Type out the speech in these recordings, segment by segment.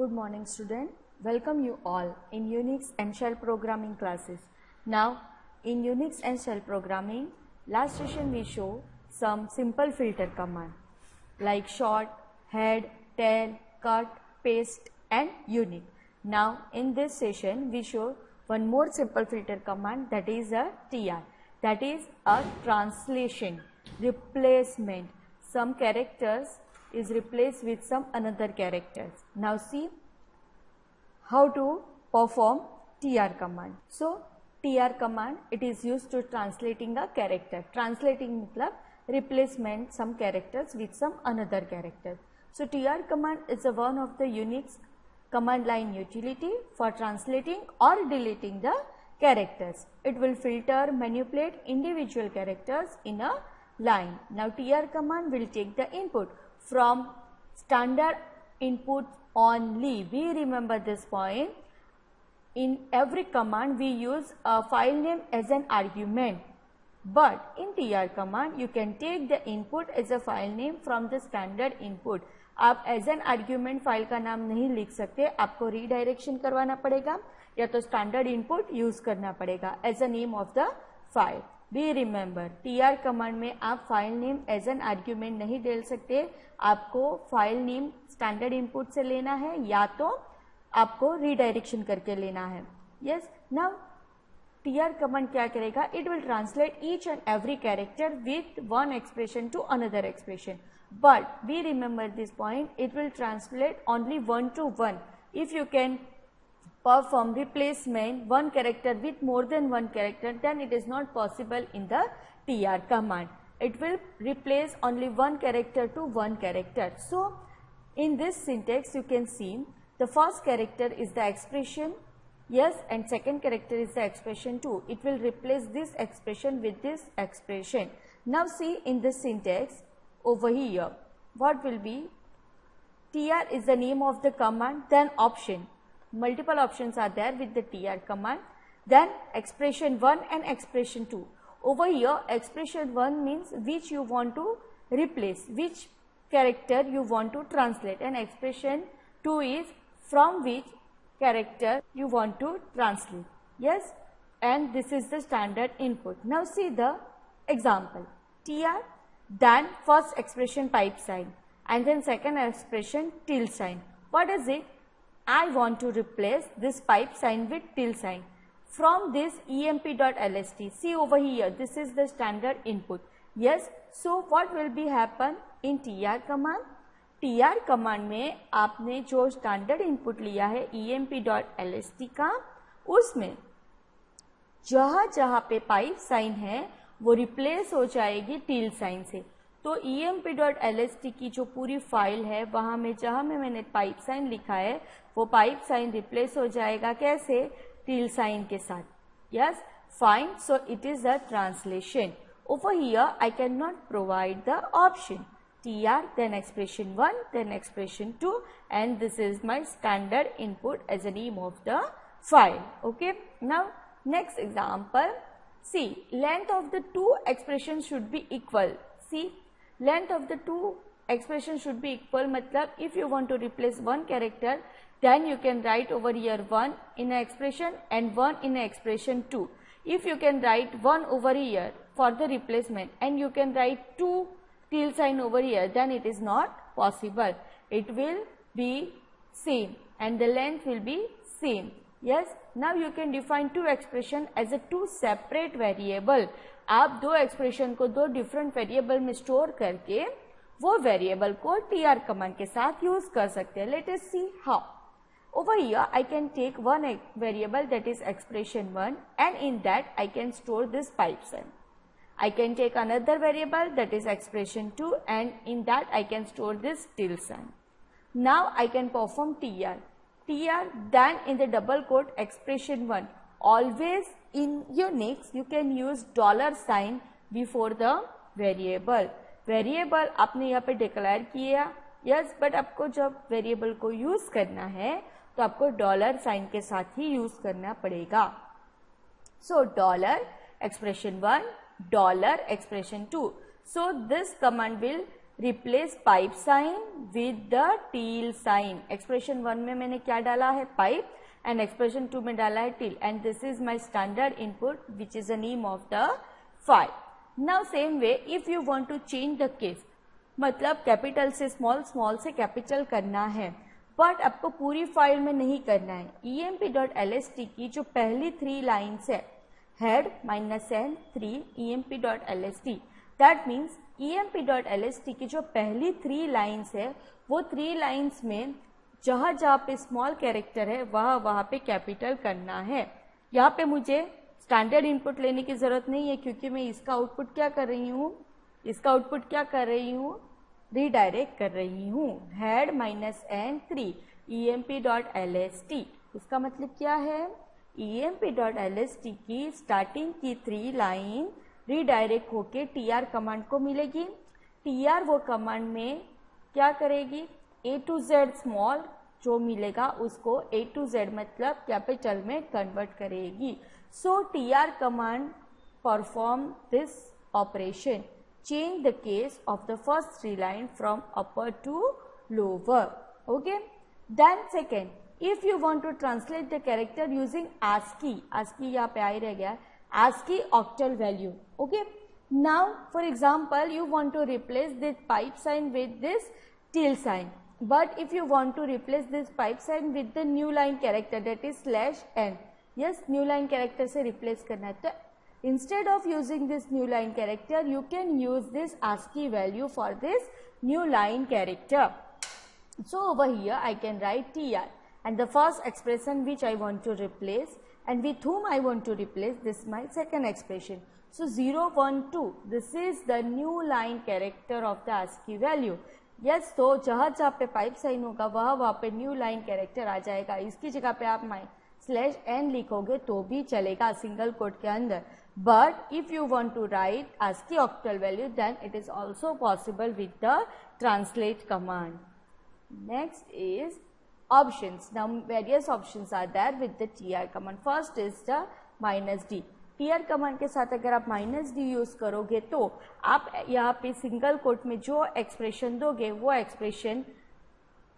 Good morning student. Welcome you all in Unix and Shell programming classes. Now in Unix and Shell programming, last session we show some simple filter command like sort, head, tail, cut, paste and unique. Now in this session we show one more simple filter command, that is a TR, that is a translation, replacement. Some characters is replaced with some another characters. Now see how to perform TR command. So TR command, it is used to translating a character. Translating means replacement some characters with some another character. So TR command is a one of the Unix command line utility for translating or deleting the characters. It will filter, manipulate individual characters in a line. Now TR command will take the input from standard input only. We remember this point. In every command we use a file name as an argument, but in TR command you can take the input as a file name from the standard input. आप as an argument file का नाम नहीं लिख सकते, आपको redirection करवाना पड़ेगा या तो स्टैंडर्ड इनपुट यूज करना पड़ेगा as a name of the file. Be remember, TR command में आप file name as an argument नहीं दे सकते, आपको फाइल नेम स्टैंडर्ड इनपुट से लेना है या तो आपको रीडायरेक्शन करके लेना है. यस, नाउ TR कमांड क्या करेगा, it will translate each and every character with one expression to another expression. But we remember this point, it will translate only one to one. If you can perform replacement one character with more than one character, then it is not possible in the TR command. It will replace only one character to one character. So in this syntax you can see the first character is the expression, yes, and second character is the expression too. It will replace this expression with this expression. Now see in this syntax over here, what will be, TR is the name of the command, then option, multiple options are there with the TR command, then expression 1 and expression 2. Over here expression 1 means which you want to replace, which character you want to translate, and expression 2 is from which character you want to translate. Yes, and this is the standard input. Now see the example, TR, then first expression pipe sign and then second expression tilde sign. What is it? I want to replace this pipe sign with tilde sign from this emp.lst. See over here, this is the standard input. Yes, so what will be happen in TR command? TR command में आपने जो standard input लिया है emp.lst का, उसमें जहाँ जहाँ पे पाइप साइन है वो रिप्लेस हो जाएगी टिल्ड साइन से. तो emp.lst की जो पूरी फाइल है वहां में जहां में मैंने पाइप साइन लिखा है वो पाइप साइन रिप्लेस हो जाएगा कैसे, टिल्ड साइन के साथ. Yes, fine. So it is a translation. Over here I can not provide the option TR, then expression 1, then expression 2, and this is my standard input as a name of the file. Okay, now next example. See, length of the two expressions should be equal. See, length of the two expressions should be equal. Matlab, if you want to replace one character, then you can write over here 1 in an expression and 1 in an expression 2. If you can write 1 over here for the replacement and you can write 2 tilde sign over here, then it is not possible. It will be same and the length will be same. Yes, now you can define two expression as a two separate variable. आप दो expression को दो different variable में store करके वो variable को TR command के साथ use कर सकते हैं. Let us see how. Over here I can take one variable that is expression 1 and in that I can store this pipe sign. I can take another variable that is expression 2 and in that I can store this tilde sign. Now I can perform TR, then in the double quote expression 1. Always in Unix you can use $sign before the variable. Variable आपने यहाँ पे declare किया, yes, but आपको जब variable को use करना है तो आपको $sign के साथ ही यूज करना पड़ेगा. So $expression 1, $expression 2. So this command will replace pipe sign with the tilde sign. Expression 1 में मैंने क्या डाला है, पाइप, एंड एक्सप्रेशन 2 में डाला है tilde, and this is my standard input which is the name of the file. Now same way if you want to change the case, मतलब capital से स्मॉल, स्मॉल से कैपिटल करना है, but आपको पूरी फाइल में नहीं करना है। emp.lst की जो पहली 3 लाइन्स है, head -n3 emp.lst, that means emp.lst की जो पहली 3 लाइन्स है, वो 3 लाइन्स में जहां जहां पे स्मॉल कैरेक्टर है वहां पे कैपिटल करना है। यहाँ पे मुझे स्टैंडर्ड इनपुट लेने की जरूरत नहीं है, क्योंकि मैं इसका आउटपुट क्या कर रही हूँ, रीडायरेक्ट कर रही हूँ। head -n3 emp.lst, इसका मतलब क्या है, emp.lst की स्टार्टिंग की 3 लाइन रीडायरेक्ट होके tr कमांड को मिलेगी। tr वो कमांड में क्या करेगी, A to Z स्मॉल जो मिलेगा उसको A to Z मतलब कैपिटल में कन्वर्ट करेगी। सो tr command perform this operation, change the case of the first 3 line from upper to lower. Okay, then second, if you want to translate the character using ASCII, ASCII यहाँ पे आई रह गया, ASCII octal value. Okay, now for example you want to replace this pipe sign with this tilde sign, but if you want to replace this pipe sign with the new line character, that is /n, yes, new line character से replace करना है, तो instead of using this new line character, you can use this ASCII value for this new line character. So over here I can write tr, and the first expression which I want to replace and with whom I want to replace, this is my second expression. So 0, 1, 2, this is the new line character of the ASCII value. Yes, तो जहाँ पे pipe sign होगा वहाँ पे new line character आ जाएगा। इसकी जगह पे आप /n लिखोगे तो भी चलेगा सिंगल कोट के अंदर, but if you want to write ASCII octal value, then it is also possible with the translate command. Next is options. Now various options are there with the tr command. First is the -d. tr command के साथ अगर आप -d use करोगे तो आप यहाँ पे single quote में जो एक्सप्रेशन दोगे वो एक्सप्रेशन,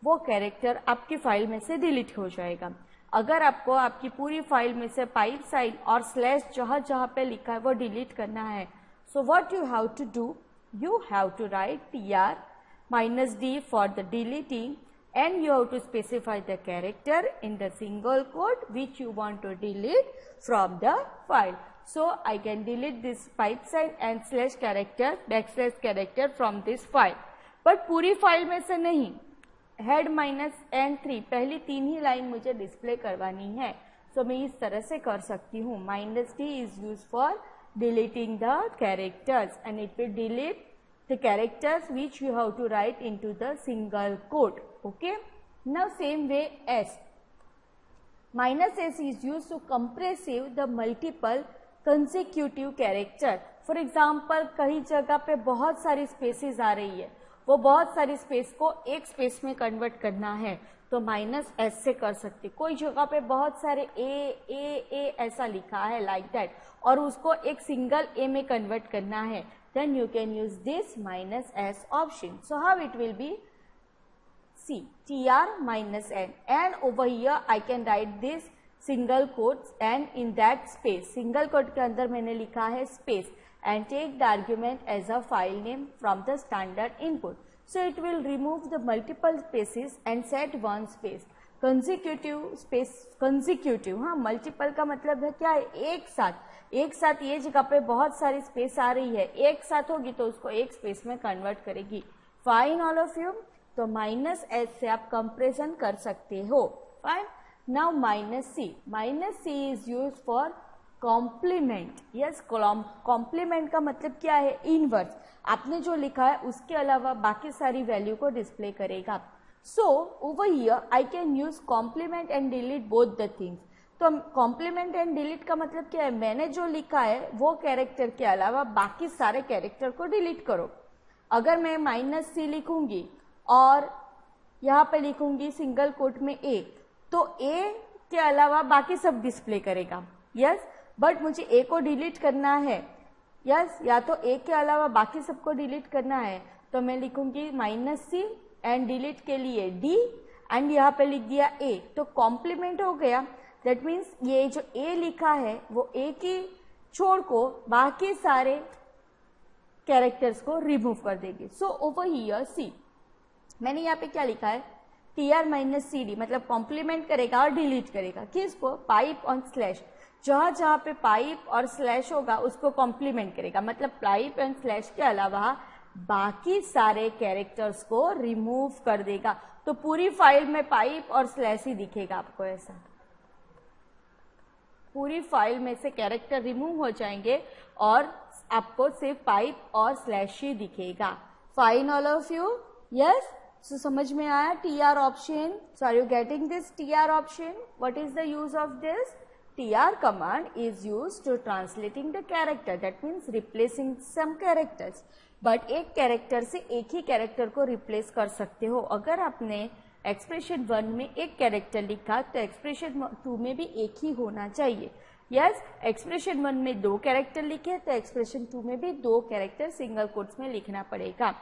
वो कैरेक्टर आपकी फाइल में से डिलीट हो जाएगा। अगर आपको आपकी पूरी फाइल में से पाइप साइन और स्लैश जहां जहां पे लिखा है वो डिलीट करना है, so what you have to do, you have to write tr -d for the deleting, and you have to specify the character in the single quote which you want to delete from the file. So I can delete this pipe sign and /character from this file, but पूरी file में से नहीं, head -n3 पहली 3 ही line मुझे display करवानी है, so मैं इस तरह से कर सकती हूँ। -d is used for deleting the characters, and it will delete the characters which you have to write into the single quote. Okay, now same way s is used to compress the multiple consecutive character. For example, कहीं जगह पे बहुत सारी spaces आ रही है, वो बहुत सारी स्पेस को एक स्पेस में कन्वर्ट करना है तो -s से कर सकते। कोई जगह पे बहुत सारे ए ऐसा लिखा है लाइक दैट, और उसको एक सिंगल ए में कन्वर्ट करना है, then you can use this -s option. So how it will be, see, tr -n, and over here I can write this single quotes, and in that space single quote के अंदर मैंने लिखा है space, and take the argument as a file name from the standard input. So it will remove the multiple spaces and set one space. Consecutive space, consecutive, हाँ, multiple का मतलब है क्या है, एक साथ ये जगह पे बहुत सारी स्पेस आ रही है, एक साथ होगी तो उसको एक स्पेस में कन्वर्ट करेगी। फाइन ऑल ऑफ यू, तो -s से आप कंप्रेशन कर सकते हो। Fine, now -c is use for complement. Yes, complement का मतलब क्या है, इनवर्स, आपने जो लिखा है उसके अलावा बाकी सारी वैल्यू को डिस्प्ले करेगा। So over here I can use complement and delete both the things. तो कॉम्प्लीमेंट एंड डिलीट का मतलब क्या है, मैंने जो लिखा है वो कैरेक्टर के अलावा बाकी सारे कैरेक्टर को डिलीट करो। अगर मैं -c लिखूंगी और यहाँ पे लिखूंगी सिंगल कोट में a, तो a के अलावा बाकी सब डिस्प्ले करेगा। यस, बट मुझे a को डिलीट करना है, यस, या तो a के अलावा बाकी सबको डिलीट करना है, तो मैं लिखूंगी -c एंड डिलीट के लिए d एंड यहाँ पे लिख दिया a, तो कॉम्प्लीमेंट हो गया। दैट मीन्स ये जो a लिखा है वो a की छोड़ को बाकी सारे कैरेक्टर्स को रिमूव कर देंगे। सो ओवर हियर सी, मैंने यहाँ पे क्या लिखा है, tr-cd मतलब कॉम्प्लीमेंट करेगा और डिलीट करेगा। किसको? पाइप ऑन स्लैश, जहां जहां पे पाइप और स्लैश होगा उसको कॉम्प्लीमेंट करेगा, मतलब पाइप एंड स्लैश के अलावा बाकी सारे कैरेक्टर्स को रिमूव कर देगा। तो पूरी फाइल में पाइप और स्लैश ही दिखेगा आपको, ऐसा पूरी फाइल में से कैरेक्टर रिमूव हो जाएंगे और आपको सिर्फ पाइप और स्लैश ही दिखेगा। Fine all of you? Yes? So समझ में आया TR option? So are you getting this TR option? What is the use of this? TR command is used to translating the character, that means replacing some characters. But एक character से एक ही character को replace कर सकते हो। अगर आपने expression 1 में एक कैरेक्टर लिखा तो एक्सप्रेशन 2 में भी एक ही होना चाहिए। यस, एक्सप्रेशन 1 में 2 कैरेक्टर लिखे तो एक्सप्रेशन 2 में भी 2 कैरेक्टर सिंगल कोट्स में लिखना पड़ेगा।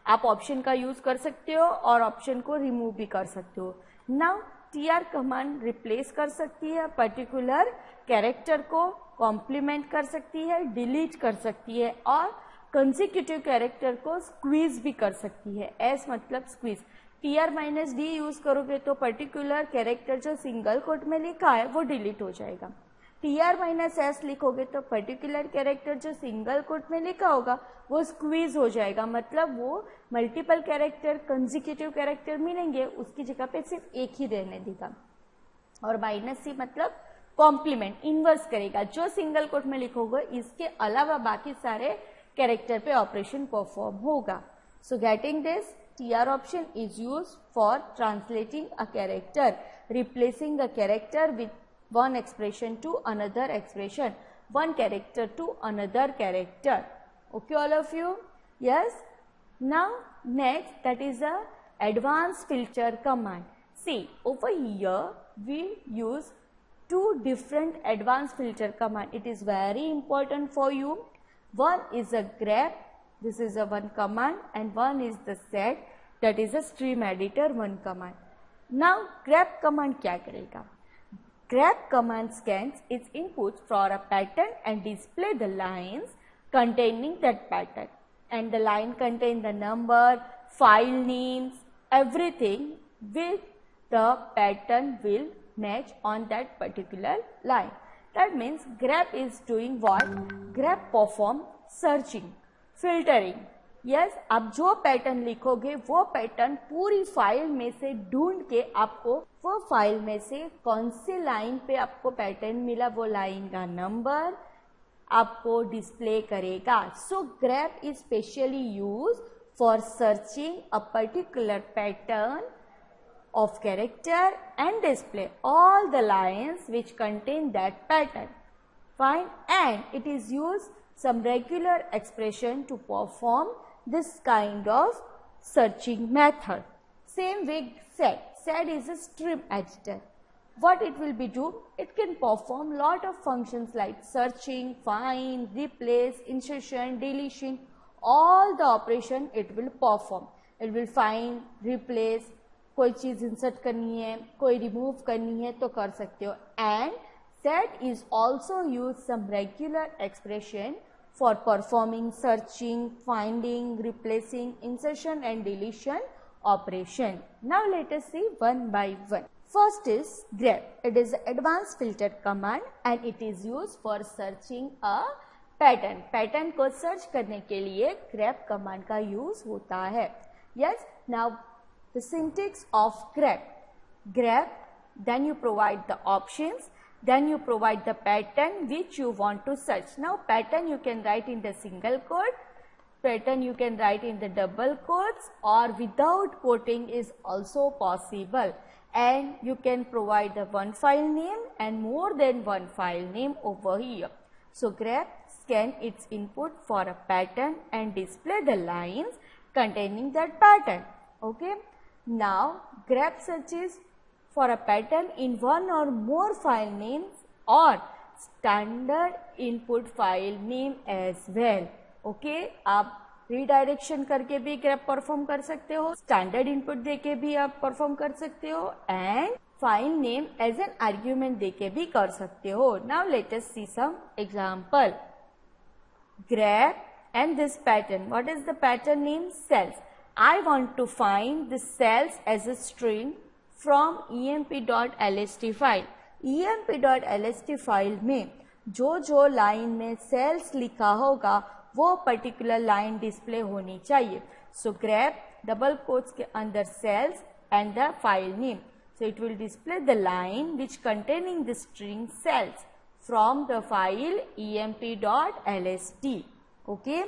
आप ऑप्शन का यूज कर सकते हो और ऑप्शन को रिमूव भी कर सकते हो। नाउ TR कमांड रिप्लेस कर सकती है पर्टिकुलर कैरेक्टर को, कॉम्प्लीमेंट कर सकती है, डिलीट कर सकती है और कंसेक्यूटिव कैरेक्टर को स्क्वीज भी कर सकती है। एस मतलब स्क्वीज। TR-D यूज करोगे तो पर्टिकुलर कैरेक्टर जो सिंगल कोट में लिखा है वो डिलीट हो जाएगा। TR-S लिखोगे तो पर्टिकुलर कैरेक्टर जो सिंगल कोट में लिखा होगा वो स्क्वीज हो जाएगा, मतलब वो मल्टीपल कैरेक्टर कंसेक्यूटिव कैरेक्टर मिलेंगे, उसकी जगह पे सिर्फ एक ही रहने देगा। और -C मतलब कॉम्प्लीमेंट, इन्वर्स करेगा, जो सिंगल कोट में लिखोगे इसके अलावा बाकी सारे कैरेक्टर पे ऑपरेशन परफॉर्म होगा। So getting this, TR option is used for translating a character, replacing a character with one expression to another expression, one character to another character. Okay, all of you? Yes? Now, next, that is a advanced filter command. See, over here, we use 2 different advanced filter command. It is very important for you. One is a grep, this is a one command, and one is the set, that is a stream editor one command. Now, grep command क्या करेगा? Grep command scans its inputs for a pattern and display the lines containing that pattern. And the line contain the number, file names, everything with the pattern will match on that particular line. That means grep is doing what? Grep perform searching, filtering. Yes, आप जो pattern लिखोगे वो pattern पूरी file में से ढूंढ के आपको वो फाइल में से कौन सी लाइन पे आपको पैटर्न मिला वो लाइन का नंबर आपको डिस्प्ले करेगा। So grep is specially use for searching a particular pattern of character and display all the lines which contain that pattern. Fine, and it is used some regular expression to perform this kind of searching method. Same way set. Set is a stream editor. What it will be do? It can perform lot of functions like searching, find, replace, insertion, deletion, all the operation it will perform. It will find, replace, कोई चीज insert करनी है, कोई remove करनी है तो कर सकते हो। And set is also use some regular expression for performing searching, finding, replacing, insertion and deletion operation. Now let us see one by one. First is grep. It is an advanced filter command and it is used for searching a pattern. Pattern को search करने के लिए grep command का use होता है। Yes, now the syntax of grep. Grep, then you provide the options, then you provide the pattern which you want to search. Now pattern you can write in the single quote, pattern you can write in the double quotes or without quoting is also possible. And you can provide the one file name and more than one file name over here. So grep scan its input for a pattern and display the lines containing that pattern. Okay. Now, grep searches for a pattern in one or more file names or standard input file name as well. Okay, आप redirection करके भी grep perform कर सकते हो, standard input देके भी आप perform कर सकते हो, and file name as an argument देके भी कर सकते हो. Now let us see some example. grep and this pattern. What is the pattern name? Cells. I want to find the cells as a string from emp.lst file. emp.lst file में जो line में cells लिखा होगा वो particular line display होनी चाहिए. So grep double quotes के अंदर cells and the file name. So it will display the line which containing the string cells from the file emp.lst. Okay,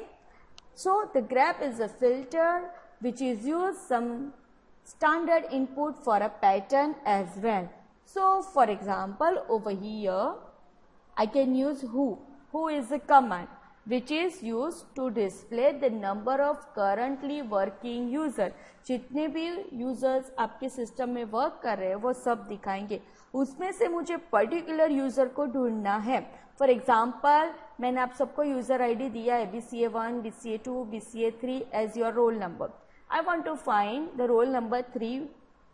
so the grep is a filter which is used some standard input for a pattern as well. So for example, over here I can use who is a command which is used to display the number of currently working user. जितने भी users आपके system में work कर रहे हैं वो सब दिखाएंगे. उसमें से मुझे पर्टिकुलर यूजर को ढूंढना है. फॉर एग्जाम्पल, मैंने आप सबको यूजर आईडी दिया है BCA1, BCA2, BCA3 as your roll number. I want to find the roll number 3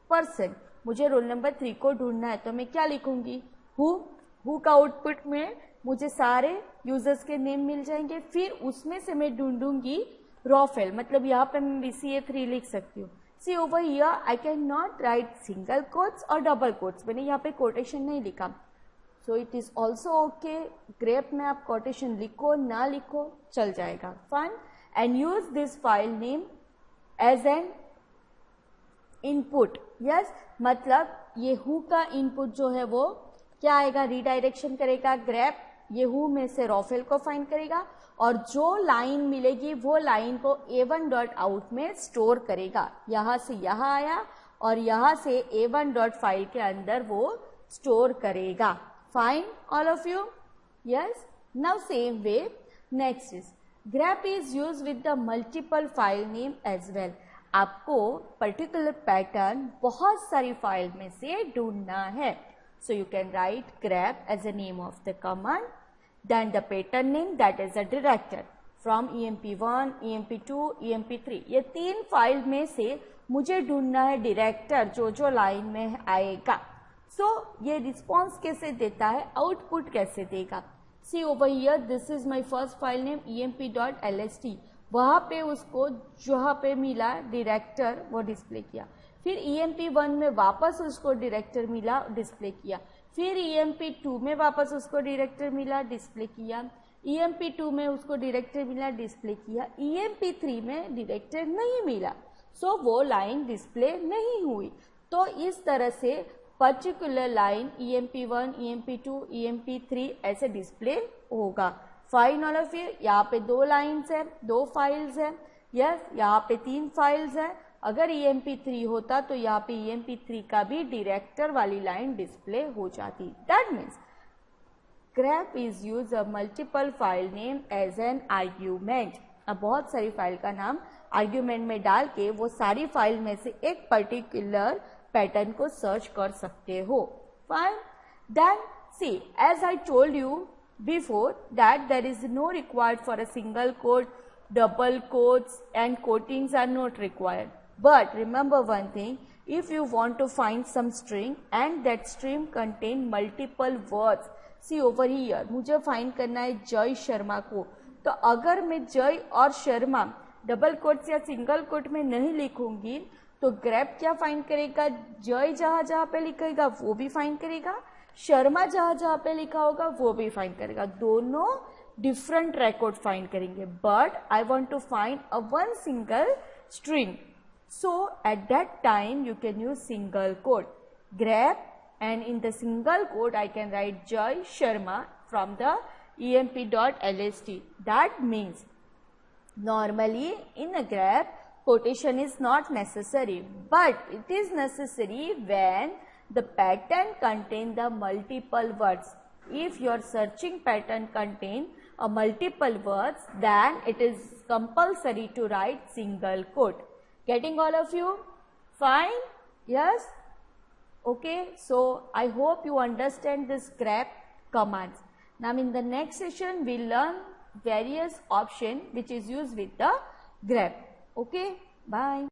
person. मुझे रोल नंबर 3 को ढूंढना है तो मैं क्या लिखूंगी? हु का आउटपुट में मुझे सारे यूजर्स के नेम मिल जाएंगे. फिर उसमें से मैं ढूंढूंगी रॉफेल, मतलब यहाँ पे मैं BCA3 लिख सकती हूँ. See over here I can not write single quotes और डबल कोट्स. मैंने यहाँ पे कोटेशन नहीं लिखा. So it is also okay. Grep में आप कोटेशन लिखो ना लिखो चल जाएगा. Fine. And use this file name as an input. Yes, मतलब ये हु का इनपुट जो है वो क्या आएगा? रीडायरेक्शन करेगा. ग्रेप ये हु में से रॉफेल को फाइंड करेगा और जो लाइन मिलेगी वो लाइन को a1.out में स्टोर करेगा. यहाँ से यहाँ आया और यहाँ से a1.file के अंदर वो स्टोर करेगा. Fine all of you? Yes. Now same way next is grep is used with the multiple file name as well. आपको पर्टिकुलर पैटर्न बहुत सारी फाइल में से ढूंढना है. So you can write grep as a name of the command, then the pattern name that is a director from emp1, emp2, emp3. ये 3 file में से मुझे ढूंढना है डायरेक्टर जो लाइन में आएगा. So ये रिस्पॉन्स कैसे देता है, आउटपुट कैसे देगा? See over here, this is my first file name emp.lst. वहाँ पे उसको जहाँ पे मिला डायरेक्टर वो डिस्प्ले किया. फिर emp1 में वापस उसको डायरेक्टर मिला, डिस्प्ले किया. फिर emp2 में वापस उसको डायरेक्टर मिला, डिस्प्ले किया. emp2 में उसको डायरेक्टर मिला, डिस्प्ले किया. emp3 में डायरेक्टर नहीं मिला, सो वो लाइन डिस्प्ले नहीं हुई. तो इस तरह से particular line emp1, emp2, emp3 ऐसे डिस्प्ले होगा. Fine all of you? यहाँ पे 2 लाइन्स है, 2 फाइल्स है. यस, यहाँ पे 3 फाइल्स है. अगर emp3 होता तो यहाँ पे emp3 का भी डायरेक्टर वाली लाइन डिस्प्ले हो जाती. That means grep is use a multiple file name as an argument. अब बहुत सारी फाइल का नाम आर्ग्यूमेंट में डाल के वो सारी फाइल में से एक पर्टिकुलर पैटर्न को सर्च कर सकते हो. Fine. Then see, as I told you before that there is no required for a single quote, double quotes and quotings are not required. But remember one thing, if you want to find some string and that string contain multiple words, see over here मुझे find करना है जय शर्मा को. तो अगर मैं जय और शर्मा डबल कोट्स या सिंगल कोट में नहीं लिखूंगी तो ग्रेप क्या फाइंड करेगा? जय जहां जहां पे लिखेगा वो भी फाइंड करेगा, शर्मा जहां जहां पे लिखा होगा वो भी फाइंड करेगा. दोनों डिफरेंट रिकॉर्ड फाइंड करेंगे. But I want to find a one single string, so at that time you can use single quote grep, and in the single quote I can write Jai Sharma from the emp.lst. That means normally in a grep quotation is not necessary, but it is necessary when the pattern contain the multiple words. If your searching pattern contain a multiple words, then it is compulsory to write single quote. Getting all of you? Fine? Yes? Okay, so I hope you understand this grep commands. Now in the next session we learn various option which is used with the grep. Okay, bye.